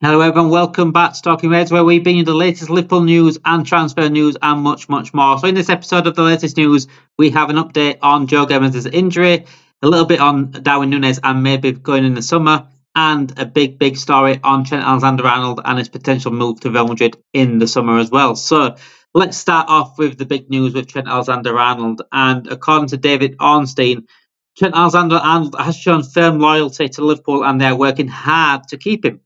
Hello everyone, welcome back to Talking Reds, where we bring you the latest Liverpool news and transfer news and much, much more. So in this episode of the latest news, we have an update on Joe Gomez's injury, a little bit on Darwin Nunez and maybe going in the summer, and a big, big story on Trent Alexander-Arnold and his potential move to Real Madrid in the summer as well. So let's start off with the big news with Trent Alexander-Arnold. And according to David Ornstein, Trent Alexander-Arnold has shown firm loyalty to Liverpool and they're working hard to keep him.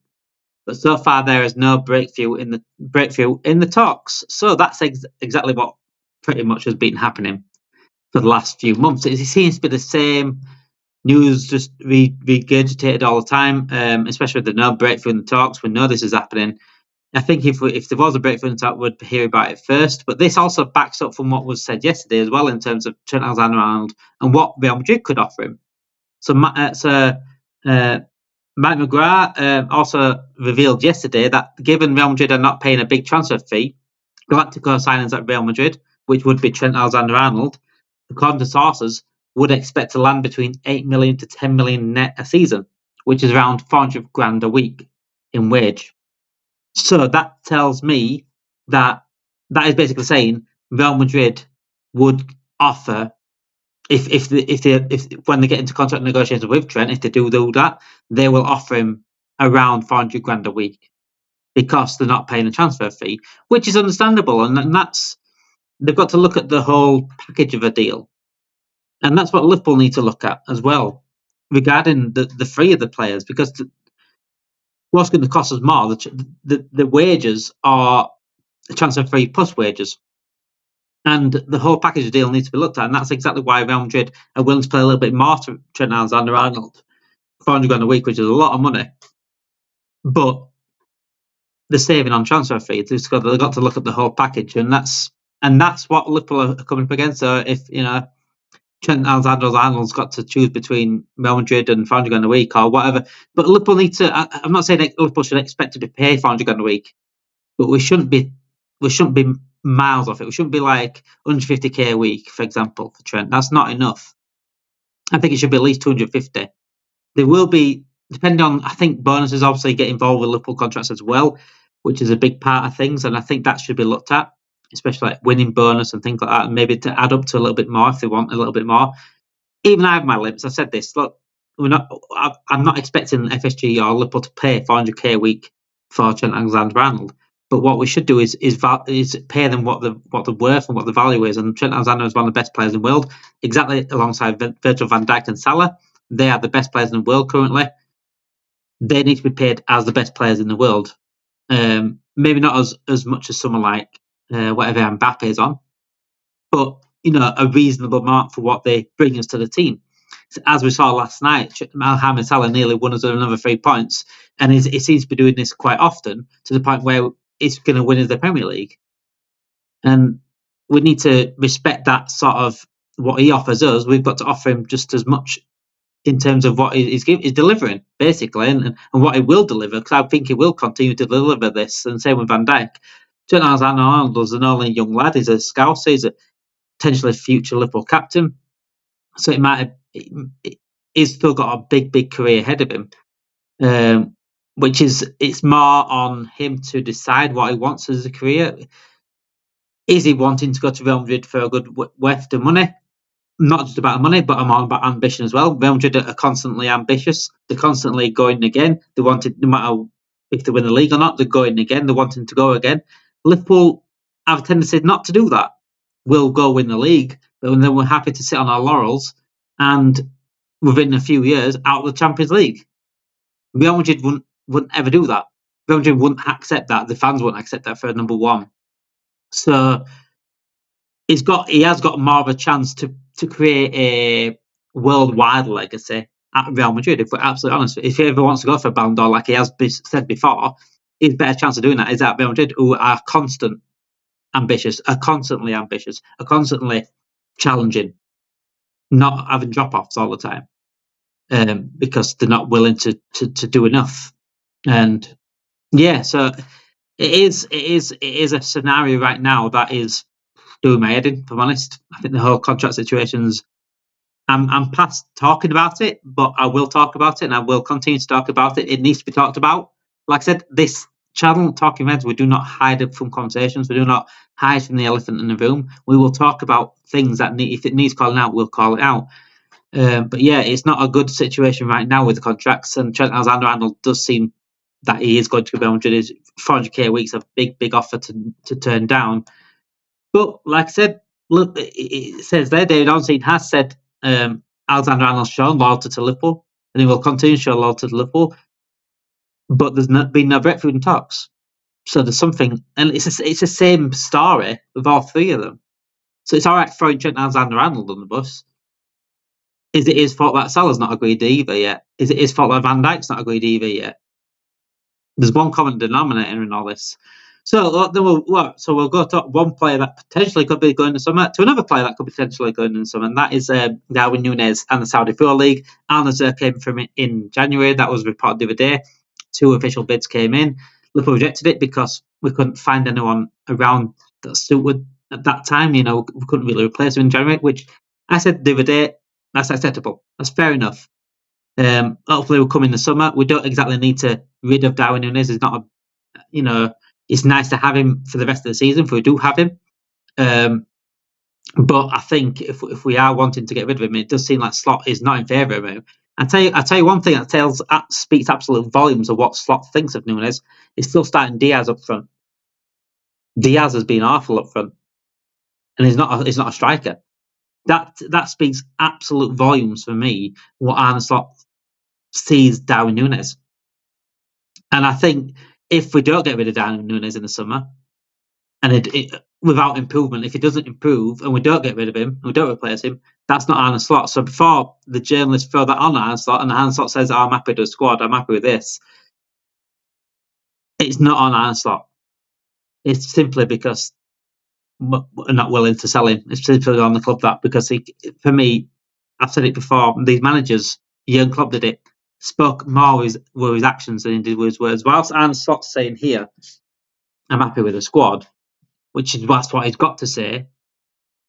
But so far, there is no breakthrough in the talks. So that's exactly what pretty much has been happening for the last few months. It seems to be the same news, just regurgitated all the time, especially with the no breakthrough in the talks. We know this is happening. I think if there was a breakthrough in the talk, we'd hear about it first. But this also backs up from what was said yesterday as well in terms of Trent Alexander-Arnold and what Real Madrid could offer him. So Mike McGrath also revealed yesterday that given Real Madrid are not paying a big transfer fee, Galactico signings at Real Madrid, which would be Trent Alexander-Arnold, according to sources, would expect to land between 8 million to 10 million net a season, which is around 400 grand a week in wage. So that tells me that is basically saying Real Madrid would offer, if when they get into contract negotiations with Trent, if they do that, they will offer him around 400 grand a week because they're not paying a transfer fee, which is understandable, and that's they've got to look at the whole package of a deal, and that's what Liverpool need to look at as well regarding the fee of the players, because what's going to cost us more, the wages are transfer fee plus wages. And the whole package of deal needs to be looked at, and that's exactly why Real Madrid are willing to pay a little bit more to Trent Alexander-Arnold, 400 grand a week, which is a lot of money. But they're saving on transfer fees. They've got to look at the whole package, and that's what Liverpool are coming up against. So if Trent Alexander-Arnold's got to choose between Real Madrid and 400 grand a week or whatever, but Liverpool need to. I'm not saying that Liverpool should expect to be paid 400 grand a week, but we shouldn't be miles off it. We shouldn't be like 150k a week, for example, for Trent. That's not enough. I think it should be at least 250. There will be, depending on, I think bonuses obviously get involved with Liverpool contracts as well, which is a big part of things, and I think that should be looked at, especially like winning bonus and things like that, and maybe to add up to a little bit more if they want a little bit more. Even I have my limits. I said this. Look, I'm not expecting FSG or Liverpool to pay 400k a week for Trent Alexander-Arnold. But what we should do is pay them what they're worth and what the value is. And Trent Alexander is one of the best players in the world, exactly alongside Virgil van Dijk and Salah. They are the best players in the world currently. They need to be paid as the best players in the world. Maybe not as much as someone like whatever Mbappe is on, but a reasonable mark for what they bring us to the team. So as we saw last night, Mohamed Salah nearly won us another 3 points, and he seems to be doing this quite often to the point where it's going to win us the Premier League. And we need to respect that sort of what he offers us. We've got to offer him just as much in terms of what he's delivering, basically, and what he will deliver, because I think he will continue to deliver this. And same with Van Dijk. Trent Alexander-Arnold is an only young lad. He's a Scouser. He's a potentially future Liverpool captain. So he's still got a big, big career ahead of him. Which is, it's more on him to decide what he wants as a career. Is he wanting to go to Real Madrid for a good worth of money? Not just about money, but I'm on about ambition as well. Real Madrid are constantly ambitious. They're constantly going again. They want it, no matter if they win the league or not, they're going again. They're wanting to go again. Liverpool have a tendency not to do that. We'll go win the league, but then we're happy to sit on our laurels and within a few years out of the Champions League. Real Madrid wouldn't ever do that. Real Madrid wouldn't accept that. The fans wouldn't accept that for number one. So he has got more of a chance to create a worldwide legacy at Real Madrid, if we're absolutely honest. If he ever wants to go for a Ballon d'Or, like he has said before, his better chance of doing that is at Real Madrid, who are constantly ambitious, are constantly challenging, not having drop-offs all the time, because they're not willing to do enough. And yeah, so it is a scenario right now that is doing my head in, if I'm honest. I think the whole contract situation's, I'm past talking about it, but I will talk about it and I will continue to talk about it. It needs to be talked about, like I said, this channel, Talking Reds, we do not hide it from conversations. We do not hide from the elephant in the room. We will talk about things that if it needs calling out, we'll call it out. But yeah, it's not a good situation right now with the contracts, and Trent Alexander-Arnold does seem that he is going to Real Madrid. 400k a week's a big offer to turn down. But like I said, look, it says there, David Ornstein has said Alexander-Arnold's shown loyalty to Liverpool, and he will continue to show loyalty to Liverpool. But there's been no breakthrough in talks. So there's something, and it's the same story with all three of them. So it's all right throwing Trent Alexander-Arnold on the bus. Is it his fault that Salah's not agreed either yet? Is it his fault that Van Dijk's not agreed either yet? There's one common denominator in all this. So we'll go to one player that potentially could be going in the summer to another player that could potentially go in the summer, and that is Darwin Nunez and the Saudi Pro League. Al-Nassr came from it in January. That was reported the other day. 2 official bids came in. Liverpool rejected it because we couldn't find anyone around that suited at that time. We couldn't really replace him in January, which I said the other day, that's acceptable. That's fair enough. Hopefully we'll come in the summer. We don't exactly need to rid of Darwin Nunez. It's not it's nice to have him for the rest of the season if we do have him. But I think if we are wanting to get rid of him, it does seem like Slot is not in favour of him. I tell you one thing that speaks absolute volumes of what Slot thinks of Nunez. He's still starting Diaz up front. Diaz has been awful up front, and he's not a striker. That speaks absolute volumes for me. What Arne Slot sees Darwin Nunez, and I think if we don't get rid of Darwin Nunez in the summer, and without improvement, if he doesn't improve and we don't get rid of him, we don't replace him, that's not Arne Slot. So before the journalists throw that on Arne Slot, and Arne Slot says, I'm happy with the squad, I'm happy with this, it's not on Arne Slot. It's simply because we're not willing to sell him. It's simply on the club that, because for me, I've said it before, these managers, Jurgen Klopp did it, spoke more with his actions than he did with his words. Whilst Arne Slot's saying here, I'm happy with the squad, which is that's what he's got to say.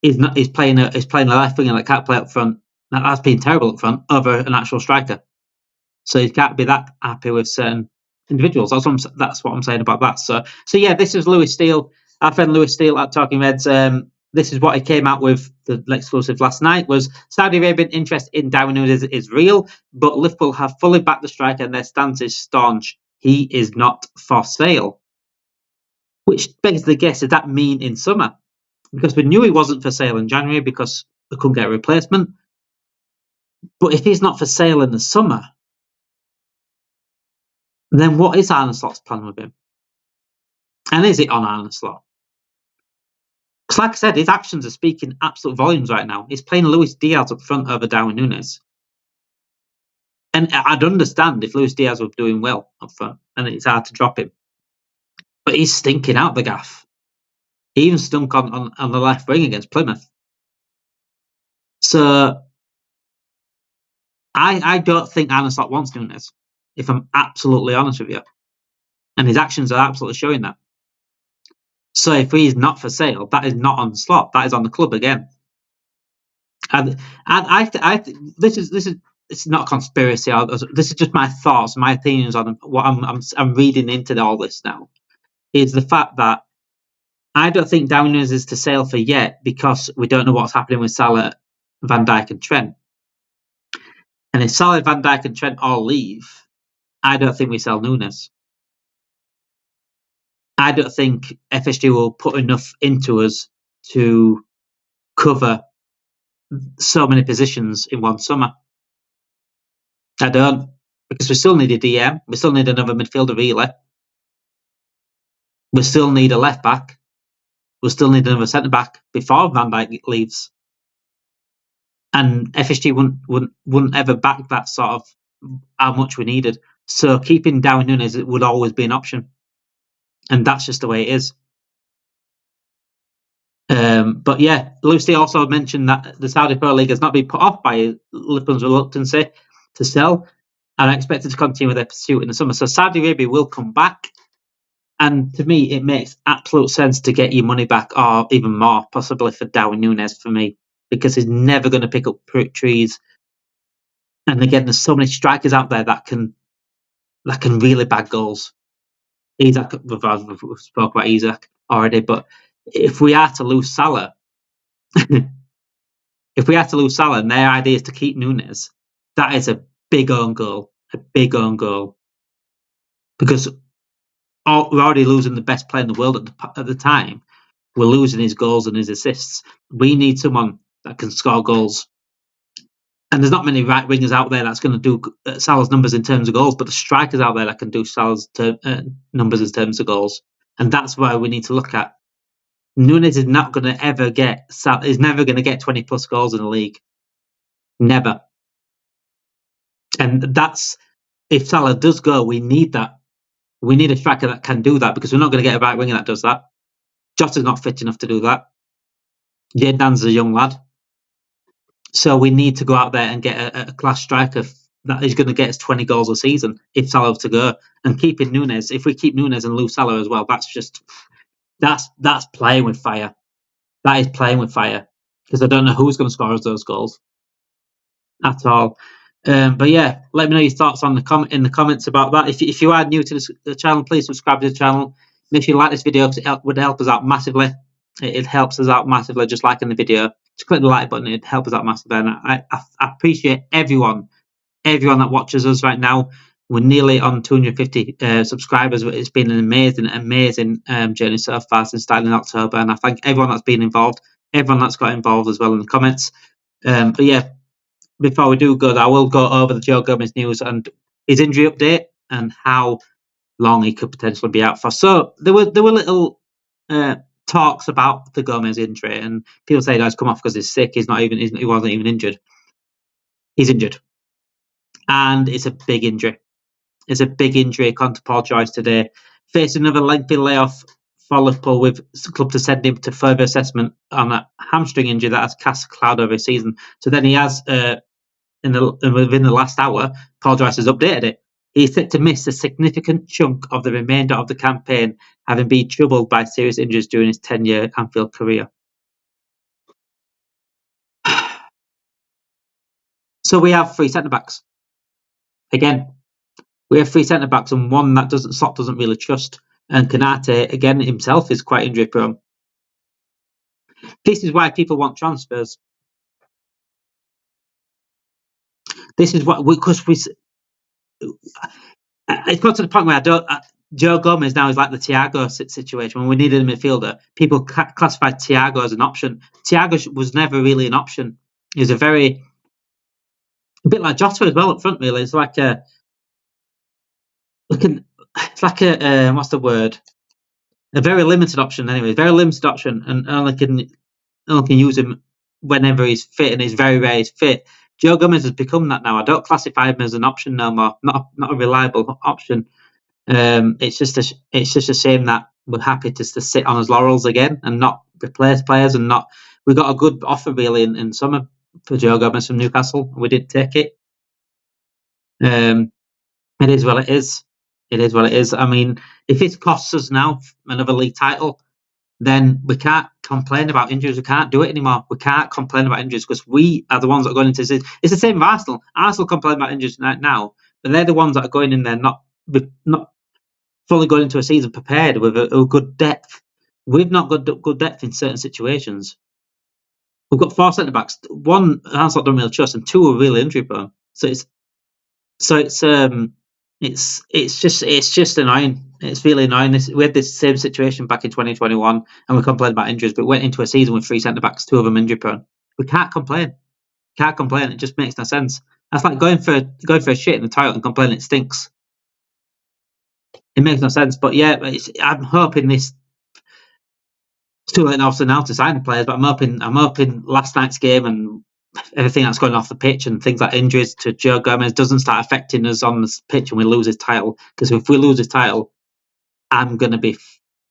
He's playing a left winger that can't play up front. That's been terrible up front over an actual striker. So he can't be that happy with certain individuals. That's what I'm saying about that. So yeah, this is Lewis Steele, our friend Lewis Steele at Talking Reds. This is what he came out with. The exclusive last night was Saudi Arabian interest in Darwin Nunez is real, but Liverpool have fully backed the striker and their stance is staunch. He is not for sale. Which begs the guess, does that mean in summer? Because we knew he wasn't for sale in January because we couldn't get a replacement. But if he's not for sale in the summer, then what is Arne Slot's plan with him? And is it on Arne Slot? Because like I said, his actions are speaking absolute volumes right now. He's playing Luis Diaz up front over Darwin Nunez. And I'd understand if Luis Diaz was doing well up front and it's hard to drop him. But he's stinking out the gaff. He even stunk on the left wing against Plymouth. So I don't think Arne Slot wants Nunez, if I'm absolutely honest with you. And his actions are absolutely showing that. So if he's not for sale, that is not on Slot. That is on the club again. And I this is it's not a conspiracy. This is just my thoughts, my opinions on what I'm reading into all this now. Is the fact that I don't think Darwin Nunez is to sale for yet because we don't know what's happening with Salah, Van Dijk and Trent. And if Salah, Van Dijk and Trent all leave, I don't think we sell Nunez. I don't think FSG will put enough into us to cover so many positions in one summer. I don't. Because we still need a DM. We still need another midfielder, really. We still need a left back. We still need another centre back before Van Dijk leaves. And FSG wouldn't ever back that sort of how much we needed. So keeping Darwin Nunez would always be an option. And that's just the way it is. But yeah, Lucy also mentioned that the Saudi Pro League has not been put off by Liverpool's reluctance to sell and are expected to continue with their pursuit in the summer. So Saudi Arabia will come back. And to me, it makes absolute sense to get your money back, or even more, possibly for Darwin Nunez for me, because he's never going to pick up trees. And again, there's so many strikers out there that can really bag goals. Isak, we've spoke about Isak already, but if we are to lose Salah, if we are to lose Salah and their idea is to keep Nunez, that is a big own goal. Because we're already losing the best player in the world at the time. We're losing his goals and his assists. We need someone that can score goals. And there's not many right wingers out there that's going to do Salah's numbers in terms of goals, but the strikers out there that can do Salah's numbers in terms of goals. And that's why we need to look at. Nunez is not going to ever get. Is never going to get 20 plus goals in the league. Never. And that's, if Salah does go, we need that. We need a striker that can do that, because we're not going to get a right winger that does that. Jota's not fit enough to do that. Jadon's a young lad. So we need to go out there and get a class striker that is going to get us 20 goals a season if Salah was to go. And keeping Nunez, if we keep Nunez and lose Salah as well, that's playing with fire. That is playing with fire, because I don't know who's going to score us those goals at all. But yeah, let me know your thoughts on in the comments about that. If you are new to the channel, please subscribe to the channel. Make sure you like this video, because it would help us out massively. It helps us out massively, just liking the video. Just click the like button, it'd help us out massively. And I appreciate everyone that watches us right now. We're nearly on 250 subscribers. It's been an amazing journey so far since starting in October. And I thank everyone that's been involved, everyone that's got involved as well in the comments. But yeah, before we do go, I will go over the Joe Gomez news and his injury update and how long he could potentially be out for. So there were little talks about the Gomez injury, and people say he's come off because he's sick. He wasn't even injured. He's injured, and it's a big injury. It's a big injury. According to Paul Joyce today, faced another lengthy layoff for Liverpool, with the club to send him to further assessment on a hamstring injury that has cast a cloud over his season. So then he has, within the last hour, Paul Joyce has updated it. He's set to miss a significant chunk of the remainder of the campaign, having been troubled by serious injuries during his 10-year Anfield career. So we have 3 centre-backs. Again, we have 3 centre-backs, and one that Slot doesn't really trust. And Konate, again, himself is quite injury-prone. This is why people want transfers. This is what it's got to the point where Joe Gomez now is like the Thiago situation. When we needed a midfielder, people classified Thiago as an option. Thiago was never really an option. He was a bit like Jota as well up front. Really, it's like what's the word? A very limited option. Anyway, very limited option, and only can use him whenever he's fit, and he's very rare he's fit. Joe Gomez has become that now. I don't classify him as an option no more. Not a reliable option. It's just a shame that we're happy to sit on his laurels again and not replace players, and not. We got a good offer really in summer for Joe Gomez from Newcastle. We didn't take it. It is what it is. It is what it is. I mean, if it costs us now another league title, then we can't complain about injuries. We can't do it anymore. We can't complain about injuries, because we are the ones that are going into this. It's the same with Arsenal. Arsenal complain about injuries right now, but they're the ones that are going in there not fully going into a season prepared with a good depth. We've not got good depth in certain situations. We've got 4 centre backs. One Arsenal don't really trust, and 2 are really injury prone. So it's just annoying. It's really annoying. We had this same situation back in 2021, and we complained about injuries, but we went into a season with 3 centre backs, 2 of them injury prone. We can't complain. It just makes no sense. That's like going for a shit in the toilet and complaining it stinks. It makes no sense. But yeah, I'm hoping this. It's too late obviously now to sign the players, but I'm hoping last night's game and everything that's going off the pitch and things like injuries to Joe Gomez doesn't start affecting us on the pitch and we lose his title. Because if we lose his title, I'm gonna be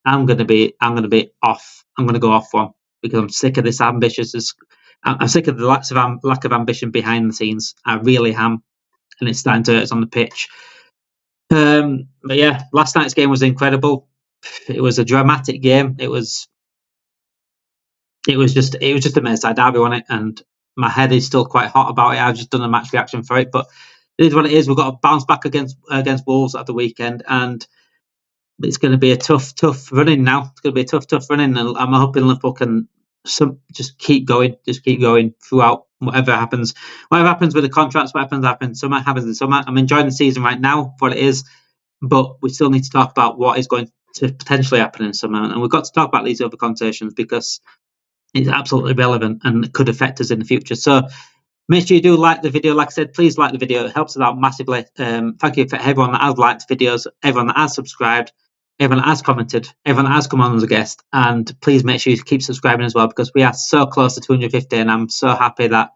off. I'm gonna go off one, because I'm sick of this ambitious. I'm sick of the lack of ambition behind the scenes. I really am, and it's starting to hurt us on the pitch. But yeah, last night's game was incredible. It was a dramatic game. It was just a Merseyside derby, wasn't it? And my head is still quite hot about it. I've just done a match reaction for it, but it is what it is. We've got to bounce back against Wolves at the weekend, and it's going to be a tough running now. It's going to be a tough running, and I'm hoping Liverpool can just keep going throughout whatever happens with the contracts. What happens. Something happens in summer. I'm enjoying the season right now for what it is, but we still need to talk about what is going to potentially happen in summer, and we've got to talk about these other conversations because it's absolutely relevant and it could affect us in the future. So make sure you do like the video. Like I said, please like the video. It helps us out massively. Thank you for everyone that has liked videos, everyone that has subscribed, everyone that has commented, everyone that has come on as a guest. And please make sure you keep subscribing as well, because we are so close to 250, and I'm so happy that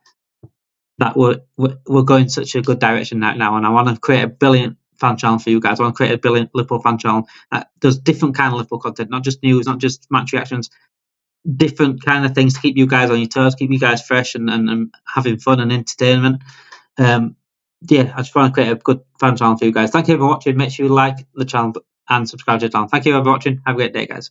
we're going such a good direction now. And I want to create a brilliant fan channel for you guys. I want to create a brilliant Liverpool fan channel that does different kind of Liverpool content, not just news, not just match reactions, different kind of things to keep you guys on your toes, keep you guys fresh and having fun and entertainment. I just want to create a good fan channel for you guys. Thank you for watching. Make sure you like the channel and subscribe to the channel. Thank you for watching. Have a great day, guys.